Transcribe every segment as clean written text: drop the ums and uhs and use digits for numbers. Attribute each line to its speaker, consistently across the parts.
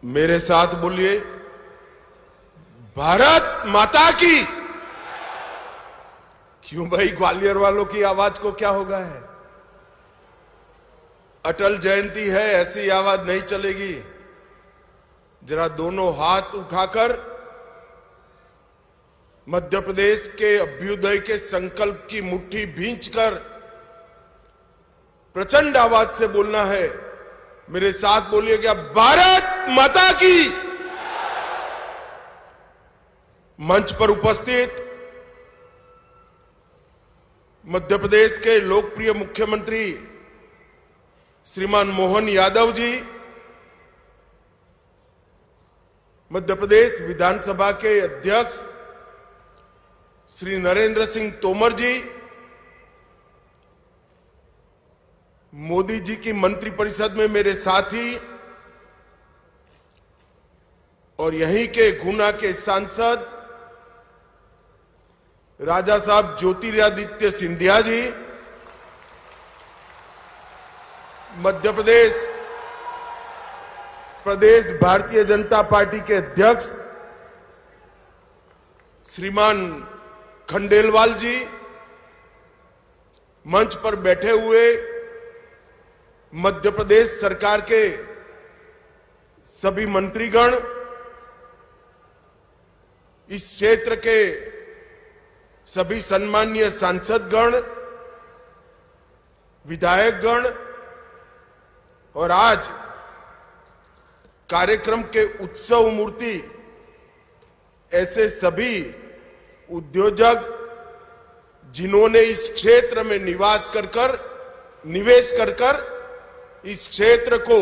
Speaker 1: मेरे साथ बोलिए, भारत माता की। क्यों भाई, ग्वालियर वालों की आवाज को क्या हो गया है? अटल जयंती है, ऐसी आवाज नहीं चलेगी। जरा दोनों हाथ उठाकर मध्य प्रदेश के अभ्युदय के संकल्प की मुट्ठी भींचकर प्रचंड आवाज से बोलना है। मेरे साथ बोलिएगा, भारत माता की। मंच पर उपस्थित मध्य प्रदेश के लोकप्रिय मुख्यमंत्री श्रीमान मोहन यादव जी, मध्य प्रदेश विधानसभा के अध्यक्ष श्री नरेंद्र सिंह तोमर जी, मोदी जी की मंत्रिपरिषद में मेरे साथी और यहीं के गुना के सांसद राजा साहब ज्योतिरादित्य सिंधिया जी, मध्य प्रदेश भारतीय जनता पार्टी के अध्यक्ष श्रीमान खंडेलवाल जी, मंच पर बैठे हुए मध्य प्रदेश सरकार के सभी मंत्रीगण, इस क्षेत्र के सभी सम्मानीय सांसदगण, विधायकगण और आज कार्यक्रम के उत्सव मूर्ति ऐसे सभी उद्योजक जिन्होंने इस क्षेत्र में निवेश कर इस क्षेत्र को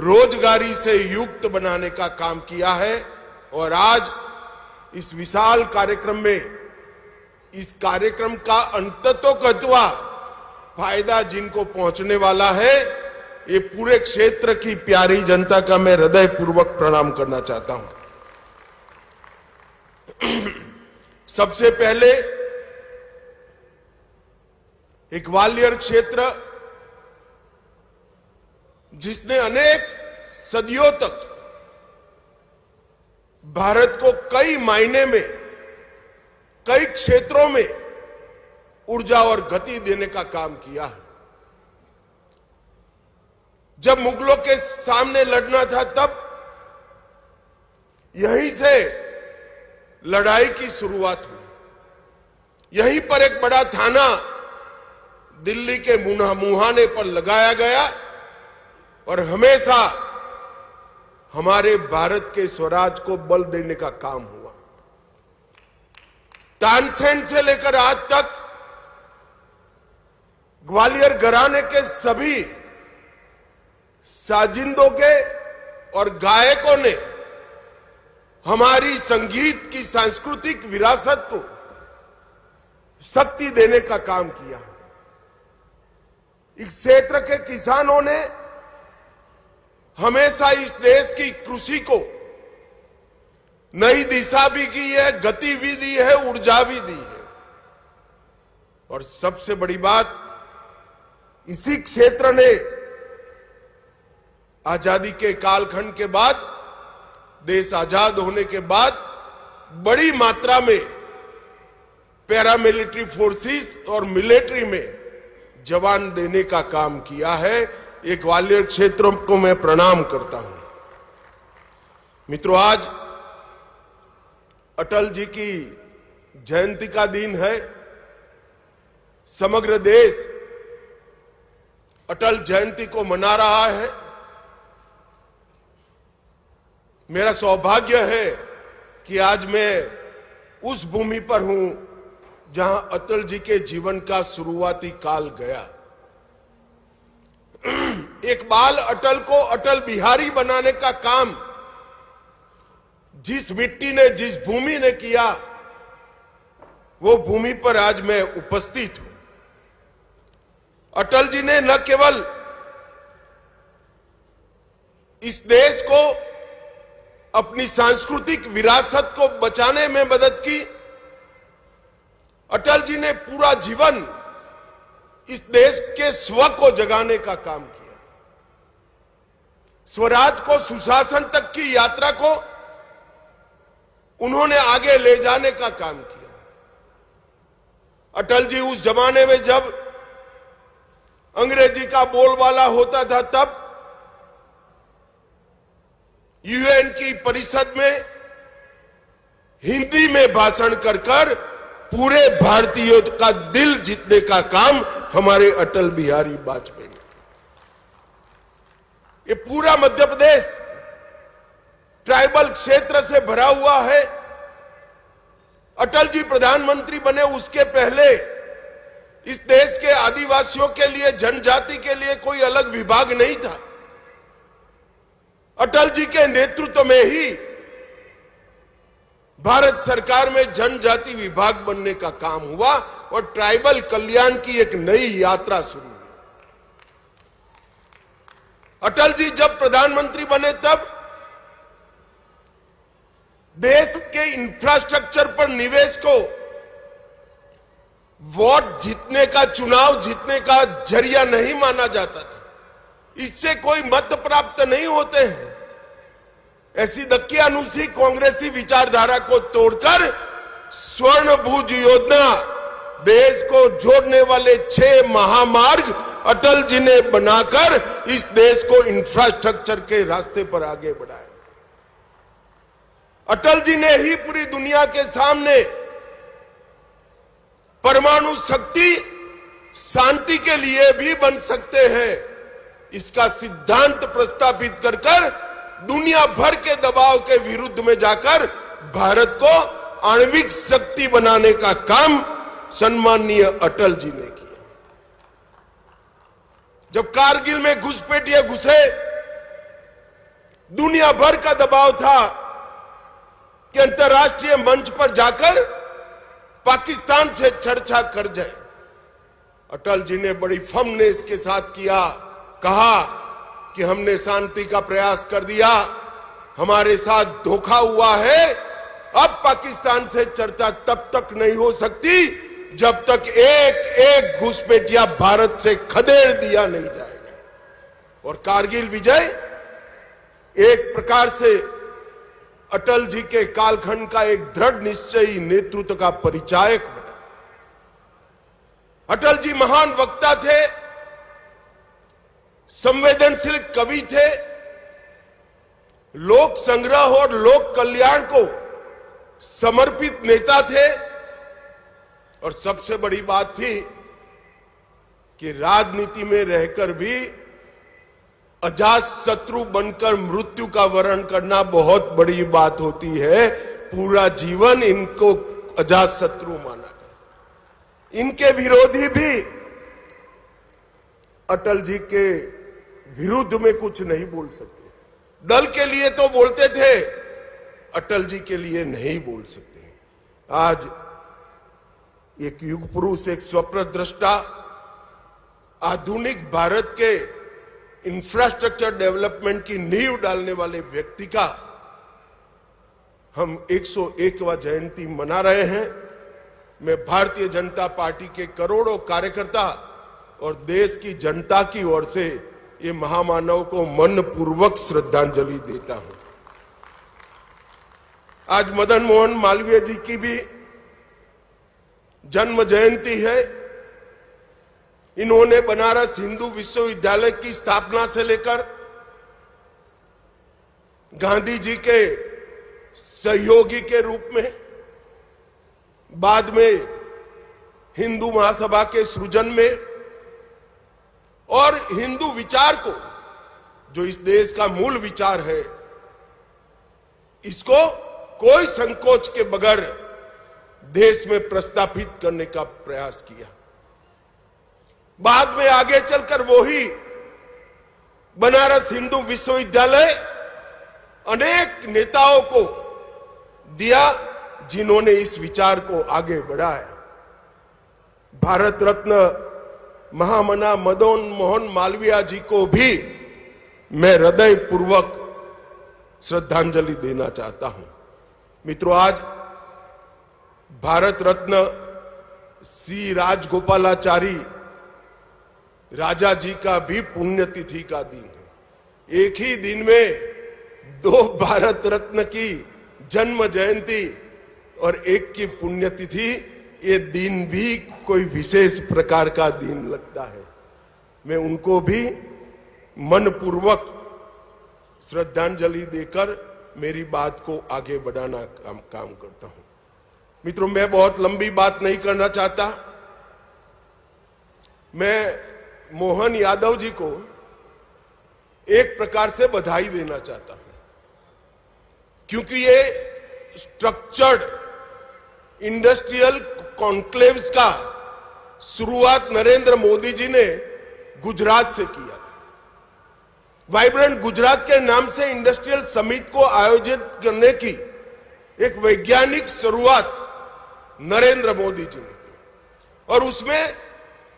Speaker 1: रोजगारी से युक्त बनाने का काम किया है। और आज इस विशाल कार्यक्रम में, इस कार्यक्रम का अंततोगत्वा फायदा जिनको पहुंचने वाला है, ये पूरे क्षेत्र की प्यारी जनता का मैं हृदयपूर्वक प्रणाम करना चाहता हूं। सबसे पहले एक ग्वालियर क्षेत्र जिसने अनेक सदियों तक भारत को कई मायने में, कई क्षेत्रों में ऊर्जा और गति देने का काम किया है। जब मुगलों के सामने लड़ना था, तब यहीं से लड़ाई की शुरुआत हुई। यहीं पर एक बड़ा थाना दिल्ली के मुहाने पर लगाया गया और हमेशा हमारे भारत के स्वराज को बल देने का काम हुआ। तानसेन से लेकर आज तक ग्वालियर घराने के सभी साजिंदों के और गायकों ने हमारी संगीत की सांस्कृतिक विरासत को शक्ति देने का काम किया। इस क्षेत्र के किसानों ने हमेशा इस देश की कृषि को नई दिशा भी की है, गति भी दी है, ऊर्जा भी दी है। और सबसे बड़ी बात, इसी क्षेत्र ने आजादी के कालखंड के बाद, देश आजाद होने के बाद बड़ी मात्रा में पैरामिलिट्री फोर्सेस और मिलिट्री में जवान देने का काम किया है। ये ग्वालियर क्षेत्रों को मैं प्रणाम करता हूं। मित्रों, आज अटल जी की जयंती का दिन है। समग्र देश अटल जयंती को मना रहा है। मेरा सौभाग्य है कि आज मैं उस भूमि पर हूं जहां अटल जी के जीवन का शुरुआती काल गया। एक बाल अटल को अटल बिहारी बनाने का काम जिस मिट्टी ने, जिस भूमि ने किया, वो भूमि पर आज मैं उपस्थित हूं। अटल जी ने न केवल इस देश को, अपनी सांस्कृतिक विरासत को बचाने में मदद की, अटल जी ने पूरा जीवन इस देश के स्व को जगाने का काम किया। स्वराज को, सुशासन तक की यात्रा को उन्होंने आगे ले जाने का काम किया। अटल जी उस जमाने में जब अंग्रेजी का बोलबाला होता था, तब यूएन की परिषद में हिंदी में भाषण कर कर पूरे भारतीयों का दिल जीतने का काम हमारे अटल बिहारी वाजपेयी ने। ये पूरा मध्य प्रदेश ट्राइबल क्षेत्र से भरा हुआ है। अटल जी प्रधानमंत्री बने उसके पहले इस देश के आदिवासियों के लिए, जनजाति के लिए कोई अलग विभाग नहीं था। अटल जी के नेतृत्व में ही भारत सरकार में जनजाति विभाग बनने का काम हुआ और ट्राइबल कल्याण की एक नई यात्रा शुरू हुई। अटल जी जब प्रधानमंत्री बने तब देश के इंफ्रास्ट्रक्चर पर निवेश को वोट जीतने का, चुनाव जीतने का जरिया नहीं माना जाता था। इससे कोई मत प्राप्त नहीं होते हैं। ऐसी दकियानुसी कांग्रेसी विचारधारा को तोड़कर स्वर्ण भुज योजना, देश को जोड़ने वाले 6 महामार्ग अटल जी ने बनाकर इस देश को इंफ्रास्ट्रक्चर के रास्ते पर आगे बढ़ाया। अटल जी ने ही पूरी दुनिया के सामने परमाणु शक्ति शांति के लिए भी बन सकते हैं, इसका सिद्धांत प्रस्तावित कर कर दुनिया भर के दबाव के विरुद्ध में जाकर भारत को आणविक शक्ति बनाने का काम सम्माननीय अटल जी ने किया। जब कारगिल में घुसपैठिए घुसे, दुनिया भर का दबाव था कि अंतर्राष्ट्रीय मंच पर जाकर पाकिस्तान से चर्चा कर जाए। अटल जी ने बड़ी फर्मनेस के साथ किया, कहा कि हमने शांति का प्रयास कर दिया, हमारे साथ धोखा हुआ है। अब पाकिस्तान से चर्चा तब तक नहीं हो सकती जब तक एक एक घुसपैठिया भारत से खदेड़ दिया नहीं जाएगा। और कारगिल विजय एक प्रकार से अटल जी के कालखंड का एक दृढ़ निश्चयी नेतृत्व का परिचायक बना। अटल जी महान वक्ता थे, संवेदनशील कवि थे, लोक संग्रह और लोक कल्याण को समर्पित नेता थे। और सबसे बड़ी बात थी कि राजनीति में रहकर भी अजात शत्रु बनकर मृत्यु का वरण करना बहुत बड़ी बात होती है। पूरा जीवन इनको अजात शत्रु माना गया। इनके विरोधी भी अटल जी के विरुद्ध में कुछ नहीं बोल सकते। दल के लिए तो बोलते थे, अटल जी के लिए नहीं बोल सकते। आज एक युग पुरुष, एक स्वप्न दृष्टा, आधुनिक भारत के इंफ्रास्ट्रक्चर डेवलपमेंट की नींव डालने वाले व्यक्ति का हम 101वां जयंती मना रहे हैं। मैं भारतीय जनता पार्टी के करोड़ों कार्यकर्ता और देश की जनता की ओर से ये महामानव को मनपूर्वक श्रद्धांजलि देता हूं। आज मदन मोहन मालवीय जी की भी जन्म जयंती है। इन्होंने बनारस हिंदू विश्वविद्यालय की स्थापना से लेकर गांधी जी के सहयोगी के रूप में, बाद में हिंदू महासभा के सृजन में, और हिंदू विचार को, जो इस देश का मूल विचार है, इसको कोई संकोच के बगैर देश में प्रस्थापित करने का प्रयास किया। बाद में आगे चलकर वो ही बनारस हिंदू विश्वविद्यालय अनेक नेताओं को दिया जिन्होंने इस विचार को आगे बढ़ाया। भारत रत्न महामना मदन मोहन मालवीय जी को भी मैं हृदय पूर्वक श्रद्धांजलि देना चाहता हूं। मित्रों, आज भारत रत्न श्री राजगोपालाचारी राजा जी का भी पुण्यतिथि का दिन है। एक ही दिन में 2 भारत रत्न की जन्म जयंती और एक की पुण्यतिथि, ये दिन भी कोई विशेष प्रकार का दिन लगता है। मैं उनको भी मनपूर्वक श्रद्धांजलि देकर मेरी बात को आगे बढ़ाना काम करता हूं। मित्रों, मैं बहुत लंबी बात नहीं करना चाहता। मैं मोहन यादव जी को एक प्रकार से बधाई देना चाहता हूं, क्योंकि ये स्ट्रक्चर्ड इंडस्ट्रियल कॉन्क्लेव्स का शुरुआत नरेंद्र मोदी जी ने गुजरात से किया था। वाइब्रेंट गुजरात के नाम से इंडस्ट्रियल समिट को आयोजित करने की एक वैज्ञानिक शुरुआत नरेंद्र मोदी जी ने की, और उसमें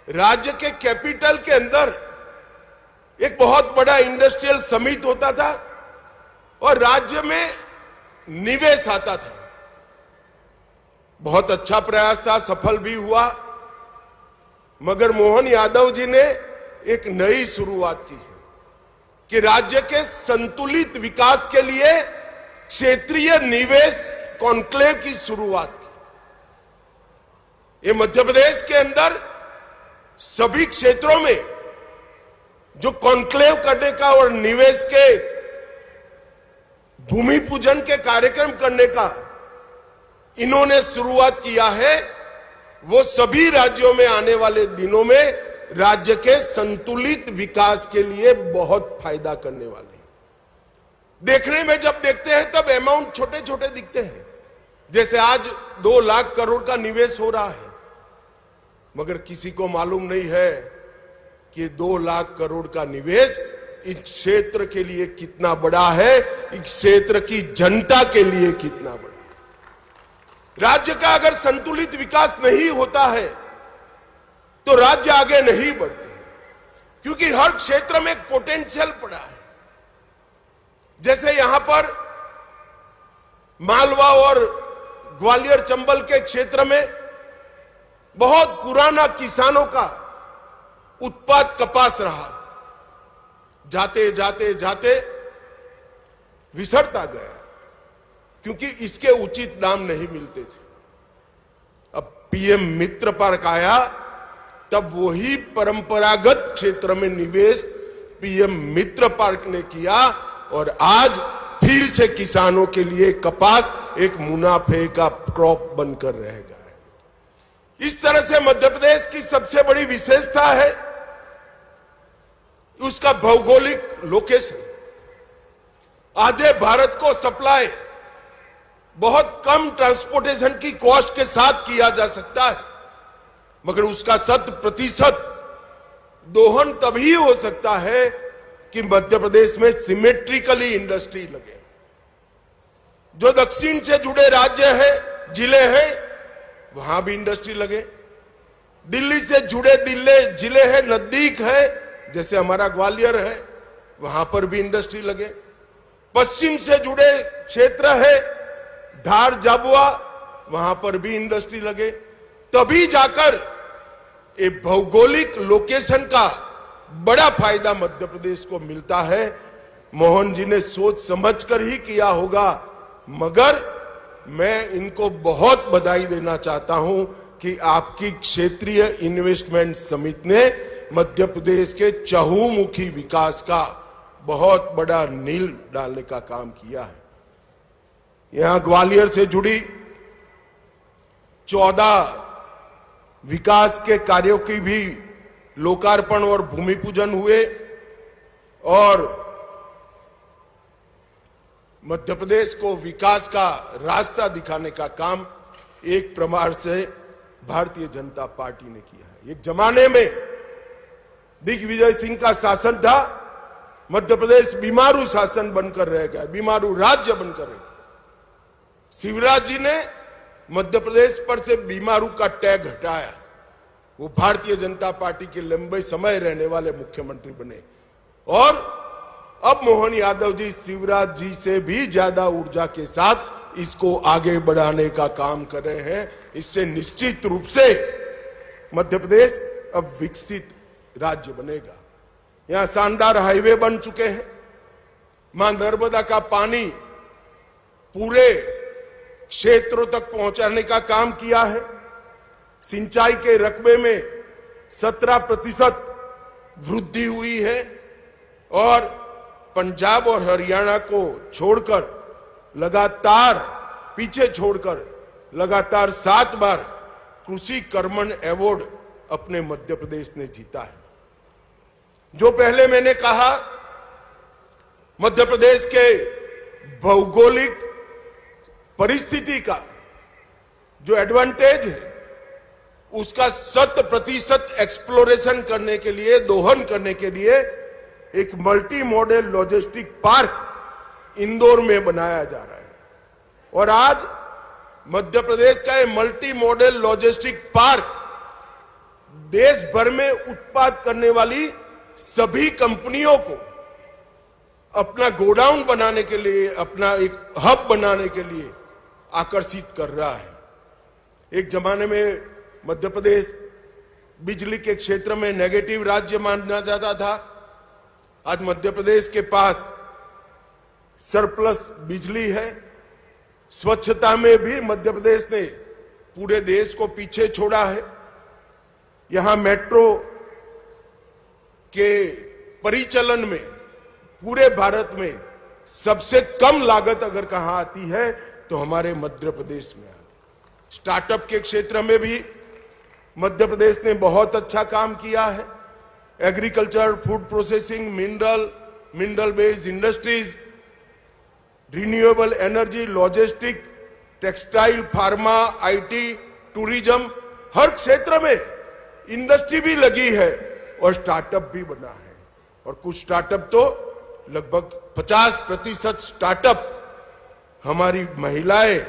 Speaker 1: राज्य के कैपिटल के अंदर एक बहुत बड़ा इंडस्ट्रियल समिट होता था और राज्य में निवेश आता था। बहुत अच्छा प्रयास था, सफल भी हुआ, मगर मोहन यादव जी ने एक नई शुरुआत की है कि राज्य के संतुलित विकास के लिए क्षेत्रीय निवेश कॉन्क्लेव की शुरुआत की। ये मध्य प्रदेश के अंदर सभी क्षेत्रों में जो कॉन्क्लेव करने का और निवेश के भूमि पूजन के कार्यक्रम करने का इन्होंने शुरुआत किया है, वो सभी राज्यों में आने वाले दिनों में राज्य के संतुलित विकास के लिए बहुत फायदा करने वाले हैं। देखने में जब देखते हैं तब अमाउंट छोटे छोटे दिखते हैं, जैसे आज 2 लाख करोड़ का निवेश हो रहा है, मगर किसी को मालूम नहीं है कि 2 लाख करोड़ का निवेश इस क्षेत्र के लिए कितना बड़ा है, इस क्षेत्र की जनता के लिए कितना बड़ा है। राज्य का अगर संतुलित विकास नहीं होता है तो राज्य आगे नहीं बढ़ते हैं, क्योंकि हर क्षेत्र में एक पोटेंशियल पड़ा है। जैसे यहां पर मालवा और ग्वालियर चंबल के क्षेत्र में बहुत पुराना किसानों का उत्पाद कपास रहा, जाते जाते जाते विसरता गया, क्योंकि इसके उचित दाम नहीं मिलते थे। अब पीएम मित्र पार्क आया, तब वही परंपरागत क्षेत्र में निवेश पीएम मित्र पार्क ने किया और आज फिर से किसानों के लिए कपास एक मुनाफे का क्रॉप बनकर रह गया है। इस तरह से मध्य प्रदेश की सबसे बड़ी विशेषता है उसका भौगोलिक लोकेशन। आधे भारत को सप्लाई बहुत कम ट्रांसपोर्टेशन की कॉस्ट के साथ किया जा सकता है, मगर उसका 100% दोहन तभी हो सकता है कि मध्य प्रदेश में सिमेट्रिकली इंडस्ट्री लगे। जो दक्षिण से जुड़े राज्य है, जिले हैं, वहां भी इंडस्ट्री लगे। दिल्ली से जुड़े जिले हैं, नजदीक है, जैसे हमारा ग्वालियर है, वहां पर भी इंडस्ट्री लगे। पश्चिम से जुड़े क्षेत्र है, धार झाबुआ, वहां पर भी इंडस्ट्री लगे। तभी जाकर ये भौगोलिक लोकेशन का बड़ा फायदा मध्य प्रदेश को मिलता है। मोहन जी ने सोच समझकर ही किया होगा, मगर मैं इनको बहुत बधाई देना चाहता हूं कि आपकी क्षेत्रीय इन्वेस्टमेंट समिति ने मध्य प्रदेश के चहुमुखी विकास का बहुत बड़ा नींव डालने का काम किया है। यहां ग्वालियर से जुड़ी 14 विकास के कार्यों की भी लोकार्पण और भूमि पूजन हुए और मध्य प्रदेश को विकास का रास्ता दिखाने का काम एक प्रकार से भारतीय जनता पार्टी ने किया है। एक जमाने में दिग्विजय सिंह का शासन था, मध्य प्रदेश बीमारू शासन बनकर रह गया, बीमारू राज्य बनकर रह गया। शिवराज जी ने मध्य प्रदेश पर से बीमारू का टैग हटाया, वो भारतीय जनता पार्टी के लंबे समय रहने वाले मुख्यमंत्री बने और अब मोहन यादव जी शिवराज जी से भी ज्यादा ऊर्जा के साथ इसको आगे बढ़ाने का काम कर रहे हैं। इससे निश्चित रूप से मध्य प्रदेश अब विकसित राज्य बनेगा। यहां शानदार हाईवे बन चुके हैं, मां नर्मदा का पानी पूरे क्षेत्रों तक पहुंचाने का काम किया है। सिंचाई के रकबे में 17% वृद्धि हुई है और पंजाब और हरियाणा को छोड़कर लगातार 7 बार कृषि कर्मण अवार्ड अपने मध्य प्रदेश ने जीता है। जो पहले मैंने कहा, मध्य प्रदेश के भौगोलिक परिस्थिति का जो एडवांटेज है उसका 100% एक्सप्लोरेशन करने के लिए, दोहन करने के लिए एक multi modal logistic park Indore में बनाया जा रहा है। और आज मध्य प्रदेश का ये मल्टी मॉडल लॉजिस्टिक पार्क देश भर में उत्पाद करने वाली सभी कंपनियों को अपना गोडाउन बनाने के लिए, अपना एक हब बनाने के लिए आकर्षित कर रहा है। एक जमाने में मध्य प्रदेश बिजली के क्षेत्र में नेगेटिव राज्य माना जाता था। आज मध्य प्रदेश के पास सरप्लस बिजली है। स्वच्छता में भी मध्य प्रदेश ने पूरे देश को पीछे छोड़ा है। यहां मेट्रो के परिचालन में पूरे भारत में सबसे कम लागत अगर कहां आती है तो हमारे मध्य प्रदेश में आती है। स्टार्टअप के क्षेत्र में भी मध्य प्रदेश ने बहुत अच्छा काम किया है। Agriculture, food processing, mineral based industries, renewable energy, logistic, textile, pharma, IT, tourism, हर क्षेत्र में इंडस्ट्री भी लगी है और स्टार्टअप भी बना है। और कुछ स्टार्टअप तो लगभग 50% स्टार्टअप हमारी महिलाएं,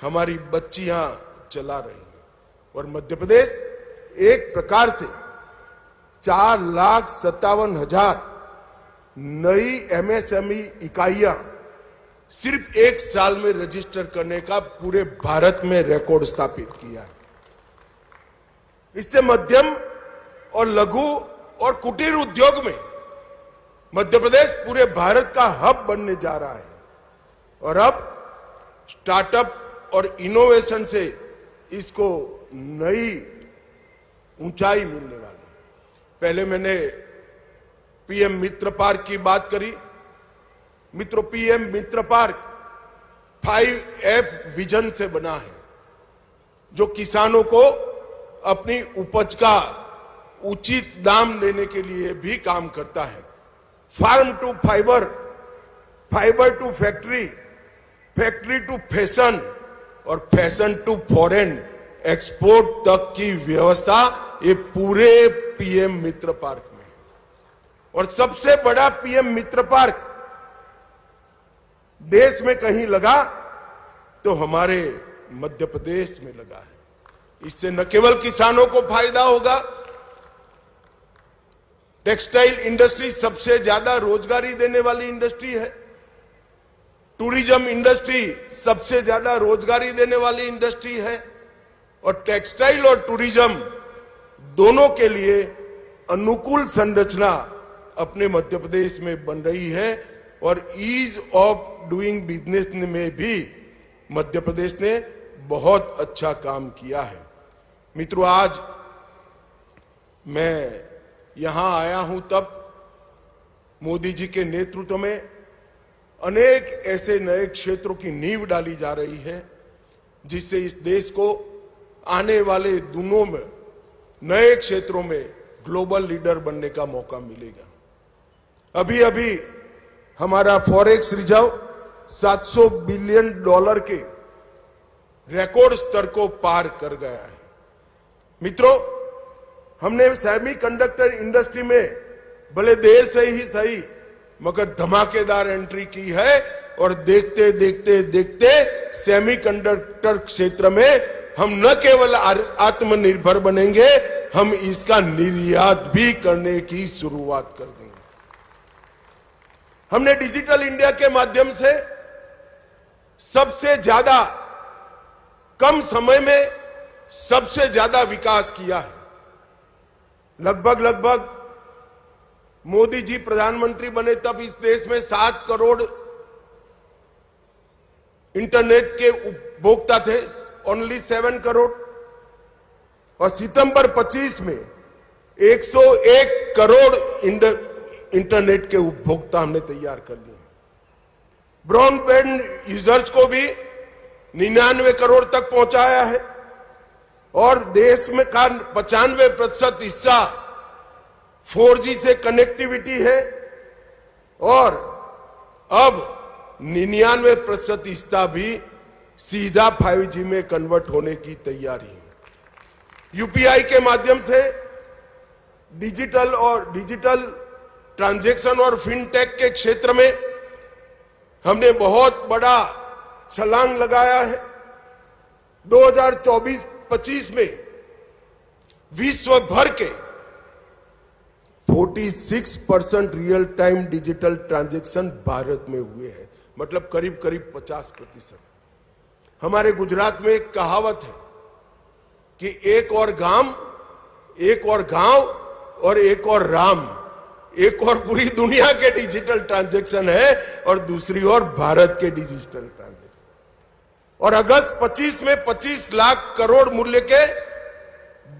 Speaker 1: हमारी बच्चियां चला रही हैं। और मध्य प्रदेश एक प्रकार से 4,57,000 नई एमएसएमई इकाइयां सिर्फ 1 साल में रजिस्टर करने का पूरे भारत में रिकॉर्ड स्थापित किया है। इससे मध्यम और लघु और कुटीर उद्योग में मध्य प्रदेश पूरे भारत का हब बनने जा रहा है। और अब स्टार्टअप और इनोवेशन से इसको नई ऊंचाई मिलने वाली है। पहले मैंने पीएम मित्र पार्क की बात करी। मित्रों, पीएम मित्र पार्क 5F विजन से बना है, जो किसानों को अपनी उपज का उचित दाम देने के लिए भी काम करता है। Farm to fibre, fibre to factory, factory to fashion और फैशन टू फॉरेन एक्सपोर्ट तक की व्यवस्था ये पूरे पीएम मित्र पार्क में। और सबसे बड़ा पीएम मित्र पार्क देश में कहीं लगा तो हमारे मध्य प्रदेश में लगा है। इससे न केवल किसानों को फायदा होगा, टेक्सटाइल इंडस्ट्री सबसे ज्यादा रोजगारी देने वाली इंडस्ट्री है। टूरिज्म इंडस्ट्री सबसे ज्यादा रोजगारी देने वाली इंडस्ट्री है। और टेक्सटाइल और टूरिज्म दोनों के लिए अनुकूल संरचना अपने मध्य प्रदेश में बन रही है। और ईज ऑफ डूइंग बिजनेस में भी मध्य प्रदेश ने बहुत अच्छा काम किया है। मित्रों, आज मैं यहां आया हूं तब मोदी जी के नेतृत्व में अनेक ऐसे नए क्षेत्रों की नींव डाली जा रही है जिससे इस देश को आने वाले दिनों में नए क्षेत्रों में ग्लोबल लीडर बनने का मौका मिलेगा। अभी अभी हमारा फॉरेक्स रिजर्व $700 बिलियन के रिकॉर्ड स्तर को पार कर गया है। मित्रों, हमने सेमीकंडक्टर इंडस्ट्री में भले देर से ही सही मगर धमाकेदार एंट्री की है। और देखते देखते देखते सेमीकंडक्टर क्षेत्र में हम न केवल आत्मनिर्भर बनेंगे, हम इसका निर्यात भी करने की शुरुआत कर देंगे। हमने डिजिटल इंडिया के माध्यम से सबसे ज्यादा कम समय में सबसे ज्यादा विकास किया है। लगभग मोदी जी प्रधानमंत्री बने तब इस देश में 7 करोड़ इंटरनेट के उपभोक्ता थे, ओनली 7 करोड़, और सितंबर 25 में 101 करोड़ इंटरनेट के उपभोक्ता हमने तैयार कर लिए। ब्रॉडबैंड यूजर्स को भी 99 करोड़ तक पहुंचाया है, और देश में का 95% हिस्सा 4G से कनेक्टिविटी है, और अब 99% हिस्सा भी सीधा 5G में कन्वर्ट होने की तैयारी है। यूपीआई के माध्यम से डिजिटल ट्रांजैक्शन और फिनटेक के क्षेत्र में हमने बहुत बड़ा छलांग लगाया है। 2024-25 में विश्व भर के 46% real time digital transaction Bharat में हुए हैं, मतलब करीब 50%। हमारे गुजरात में एक कहावत है कि एक और गांव और एक और राम, एक और पूरी दुनिया के डिजिटल ट्रांजैक्शन है और दूसरी ओर भारत के डिजिटल ट्रांजैक्शन। और अगस्त 25 में 25 लाख करोड़ मूल्य के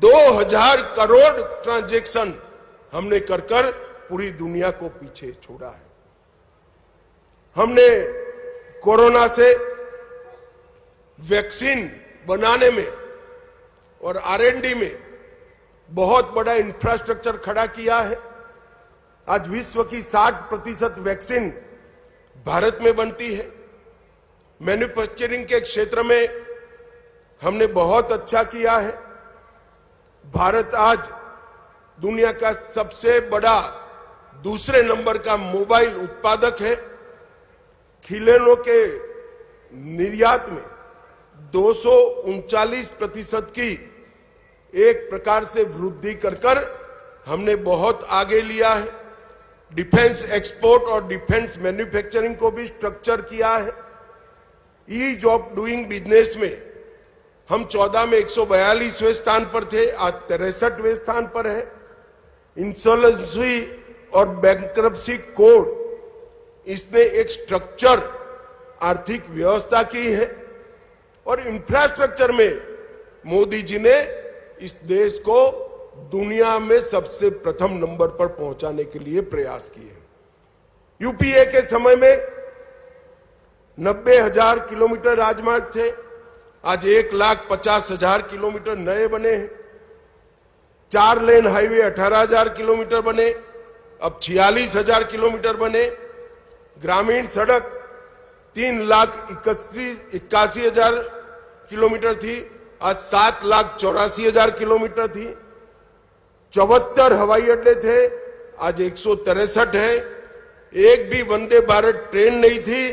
Speaker 1: 2000 करोड़ ट्रांजैक्शन हमने कर पूरी दुनिया को पीछे छोड़ा है। हमने कोरोना से वैक्सीन बनाने में और R&D में बहुत बड़ा इंफ्रास्ट्रक्चर खड़ा किया है। आज विश्व की 60% वैक्सीन भारत में बनती है। मैन्युफैक्चरिंग के क्षेत्र में हमने बहुत अच्छा किया है। भारत आज दुनिया का सबसे बड़ा दूसरे नंबर का मोबाइल उत्पादक है। खिलौनों के निर्यात में 239% की एक प्रकार से वृद्धि कर हमने बहुत आगे लिया है। डिफेंस एक्सपोर्ट और डिफेंस मैन्युफैक्चरिंग को भी स्ट्रक्चर किया है। ईज ऑफ डूइंग बिजनेस में हम 14 में 142वें स्थान पर थे, आज 63वें स्थान पर है। इंसॉल्वेंसी और बैंक्रप्सी कोड, इसने एक स्ट्रक्चर आर्थिक व्यवस्था की है। और इंफ्रास्ट्रक्चर में मोदी जी ने इस देश को दुनिया में सबसे प्रथम नंबर पर पहुंचाने के लिए प्रयास किए। यूपीए के समय में 90,000 किलोमीटर राजमार्ग थे, आज 1,50,000 किलोमीटर नए बने हैं। 4 लेन हाईवे 18,000 किलोमीटर बने, अब 46,000 किलोमीटर बने। ग्रामीण सड़क 3,81,000 किलोमीटर थी, आज 7,84,000 किलोमीटर थी। 74 हवाई अड्डे थे, आज 163 है। एक भी वंदे भारत ट्रेन नहीं थी,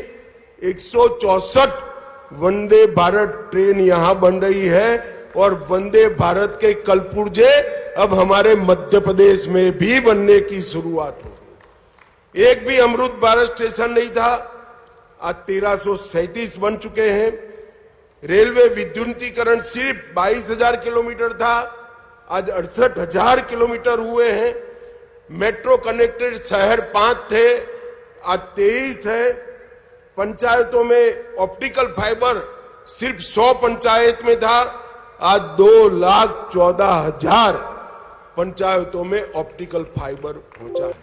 Speaker 1: 164 वंदे भारत ट्रेन यहां बन रही है। और वंदे भारत के कलपुर्जे अब हमारे मध्य प्रदेश में भी बनने की शुरुआत होगी। एक भी अमृत भारत स्टेशन नहीं था, आज 1337 बन चुके हैं। रेलवे विद्युतीकरण सिर्फ 22,000 किलोमीटर था, आज 68,000 किलोमीटर हुए हैं। मेट्रो कनेक्टेड शहर 5 थे, आज 23 है। पंचायतों में ऑप्टिकल फाइबर सिर्फ 100 पंचायत में था, आज 2,14,000 पंचायतों में ऑप्टिकल फाइबर पहुंचा है।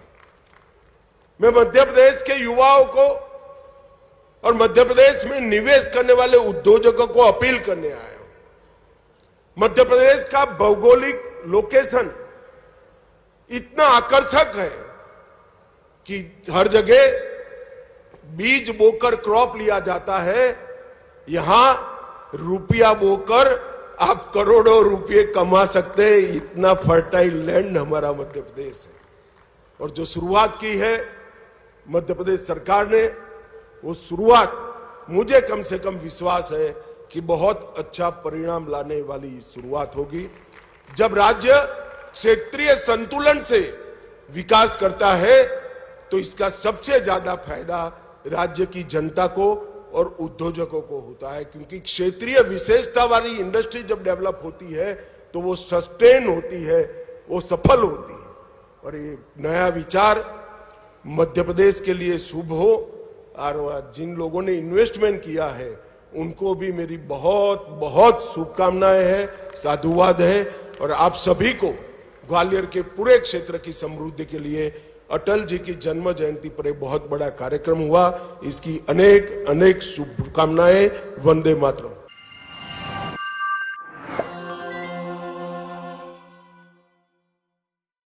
Speaker 1: मैं मध्य प्रदेश के युवाओं को और मध्य प्रदेश में निवेश करने वाले उद्योजकों को अपील करने आया हूं। मध्य प्रदेश का भौगोलिक लोकेशन इतना आकर्षक है कि हर जगह बीज बोकर क्रॉप लिया जाता है, यहां रुपया बोकर आप करोड़ों रुपए कमा सकते हैं। इतना फर्टाइल लैंड हमारा मध्य प्रदेश है। और जो शुरुआत की है मध्य प्रदेश सरकार ने, वो शुरुआत मुझे कम से कम विश्वास है कि बहुत अच्छा परिणाम लाने वाली शुरुआत होगी। जब राज्य क्षेत्रीय संतुलन से विकास करता है तो इसका सबसे ज्यादा फायदा राज्य की जनता को और उद्योजकों को होता है, क्योंकि क्षेत्रीय विशेषता वाली इंडस्ट्री जब डेवलप होती है तो वो सस्टेन होती है, वो सफल होती है। और ये नया विचार मध्य प्रदेश के लिए शुभ हो, और जिन लोगों ने इन्वेस्टमेंट किया है उनको भी मेरी बहुत बहुत शुभकामनाएं हैं, साधुवाद है। और आप सभी को ग्वालियर के पूरे क्षेत्र की समृद्धि के लिए अटल जी की जन्म जयंती पर एक बहुत बड़ा कार्यक्रम हुआ, इसकी अनेक अनेक शुभकामनाएं। वंदे मातरम।